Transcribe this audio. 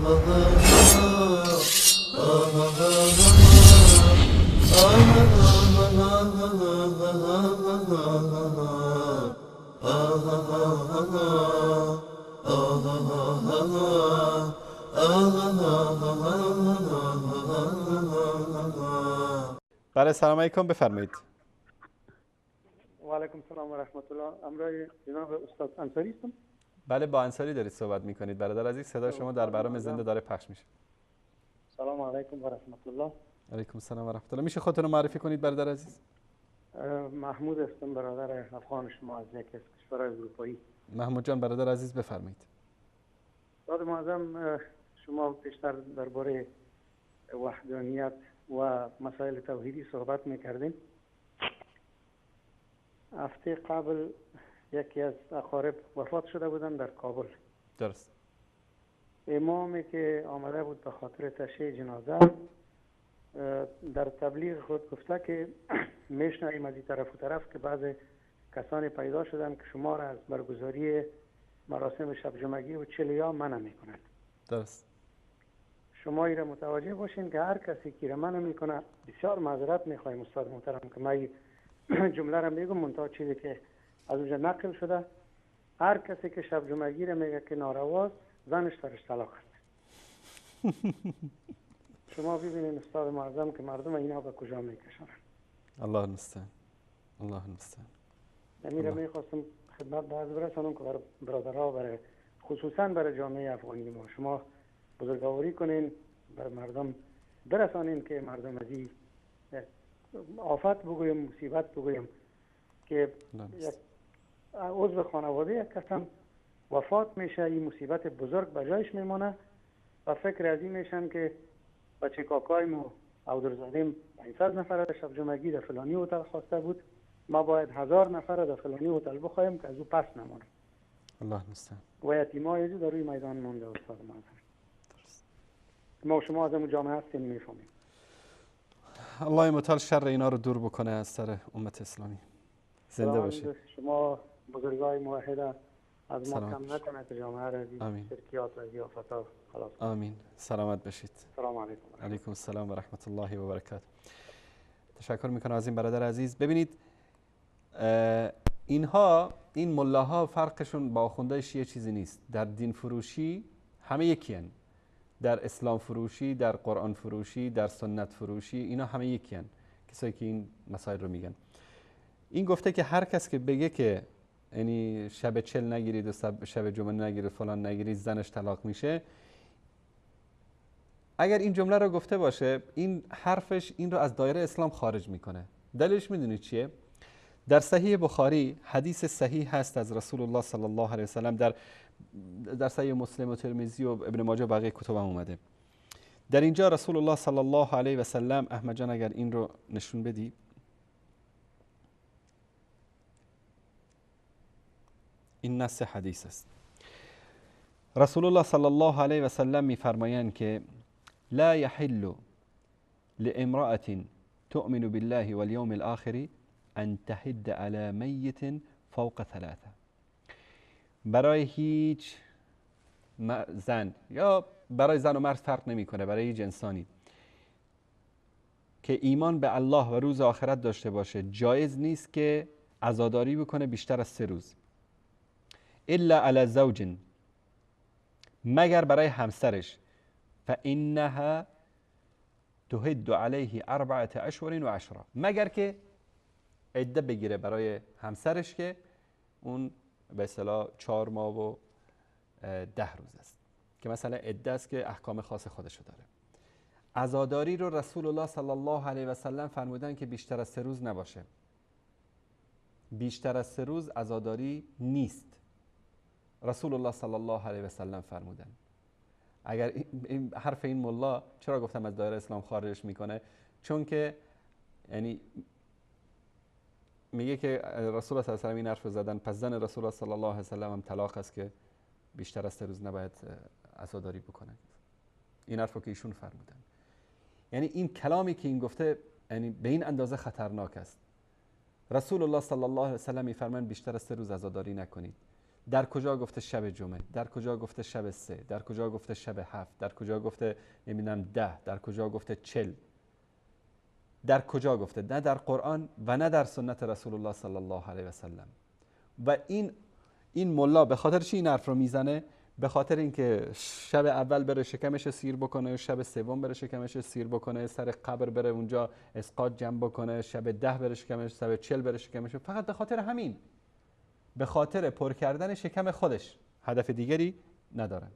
بله سلام علیکم، بفرمایید. و علیکم سلام و رحمت الله. امروی جناب استاد انصاری هستم. بله با انصاری دارید صحبت میکنید برادر عزیز. صدا شما در برنامه زنده داره پخش میشه. سلام علیکم و رحمت الله. علیکم السلام و رحمت الله. میشه خودتون رو معرفی کنید برادر عزیز؟ محمود هستم، برادر افغان شما از یک از کشورهای اروپایی. محمود جان برادر عزیز بفرمایید. استاد معظم، شما بیشتر درباره وحدانیت و مسائل توحیدی صحبت میکردین. هفته قبل یکی از اقارب وفات شده بودن در کابل. درست. امامی که آمده بود به خاطر تشییع جنازه در تبلیغ خود گفته که میشنویم از این طرف و طرف که بعض کسانی پیدا شدن که شما را از برگزاری مراسم شب جمعگی و چلیا منع میکنند. درست. شما ایره متوجه باشین که هر کسی که منع میکنه، بسیار معذرت میخوایم استاد محترم که من جمله را میگم منتها چیزی که از اونجا نقل شده، هر کسی که شب جمعگی را میگه که نارواست، زنش درش طلاق است. شما ببینید استاد معظم که مردم اینا به کجا میکشند. الله المستعان. الله المستعان. یعنی را میخواستم خدمت باز برسانم که برای برادرها، برای خصوصا برای جامعه افغانی ما شما بزرگواری کنین، برای مردم برسانین که مردم از این آفت بگویم، مصیبت بگویم که یک عضو خانواده یک کسم وفات میشه، این مصیبت بزرگ به جایش میمونه و فکر از این میشن که بچه کاکایم و اودرزادیم 500 نفر در شب جمعگی در فلانی هتل خواسته بود، ما باید 1000 نفر در فلانی هتل بخوایم که از او پس نمانه. الله المستعان. و یتیمای از در روی میدان مونده استاد معظم. ما شما از اون جامعه هستین میفهمیم. الله متعال شر اینا رو دور بکنه از سر امت اسلامی. زنده باشید. شما بزرگای موحده از ما کم نکنه که جامعه را از شرکیات و ضیافت‌ها خلاص. آمین. سلامت باشید. سلام علیکم. علیکم السلام و رحمت الله و برکاته. تشکر میکنم از این برادر عزیز. ببینید اینها، این ملاها فرقشون با آخوندهای شیعه چیزی نیست. در دین فروشی همه یکی هن. در اسلام فروشی، در قرآن فروشی، در سنت فروشی، اینا همه یکی هن. کسایی که این مسائل رو میگن. این گفته که هر کس که بگه که یعنی شب چل نگیرید و شب جمعه نگیرید فلان نگیرید زنش طلاق میشه، اگر این جمله رو گفته باشه، این حرفش این رو از دایره اسلام خارج میکنه. دلیلش میدونید چیه؟ در صحیح بخاری حدیث صحیح هست از رسول الله صلی الله علیه و سلم، در صحیح مسلم و ترمذی و ابن ماجه و بقیه کتب هم اومده. در اینجا رسول الله صلی الله علیه و سلم، احمد جان اگر این رو نشون بدی، این نص حدیث است. رسول الله صلی الله علیه و سلم میفرمایند که لا يحل لامرأة تؤمن بالله واليوم الآخر ان تحد على میت فوق 3. برای هیچ زن یا برای زن و مرد فرق نمیکنه، برای هیچ انسانی که ایمان به الله و روز آخرت داشته باشه جایز نیست که عزاداری بکنه بیشتر از 3 روز. الا علی زوج، مگر برای همسرش، فانها تهد علیه 4 اشهر و 10، مگر که عده بگیره برای همسرش که اون به اصطلاح 4 ماه و 10 روز است که مثلا عده است که احکام خاص خودشو داره. عزاداری رو رسول الله صلی الله علیه و سلم فرمودن که بیشتر از 3 روز نباشه. بیشتر از 3 روز عزاداری نیست. رسول الله صلی الله علیه و سلم فرمودن. اگر این حرف این ملا، چرا گفتم از دایره اسلام خارجش میکنه؟ چون که یعنی میگه که رسول الله صلی الله علیه و سلم این حرف زدن، پس زن رسول الله صلی الله علیه و سلم هم طلاق است که بیشتر از 3 روز نباید عزاداری بکنه. این حرفو که ایشون فرمودن. یعنی این کلامی که این گفته یعنی به این اندازه خطرناک است. رسول الله صلی الله علیه و سلم میفرمایند بیشتر از 3 روز عزاداری نکنید. در کجا گفته شب جمعه، در کجا گفته شب 3، در کجا گفته شب 7، در کجا گفته نمیدونم 10، در کجا گفته 40، در کجا گفته؟ نه در قرآن و نه در سنت رسول الله صلی الله علیه و سلم. و این ملا به خاطر چی این حرف رو میزنه؟ به خاطر اینکه شب اول بره شکمش سیر بکنه، شب سوم بره شکمش سیر بکنه، سر قبر بره اونجا اسقاط جمع بکنه، شب 10 بره شکمش، شب 40 بره شکمش، فقط به خاطر همین، به خاطر پر کردن شکم خودش، هدف دیگری ندارن.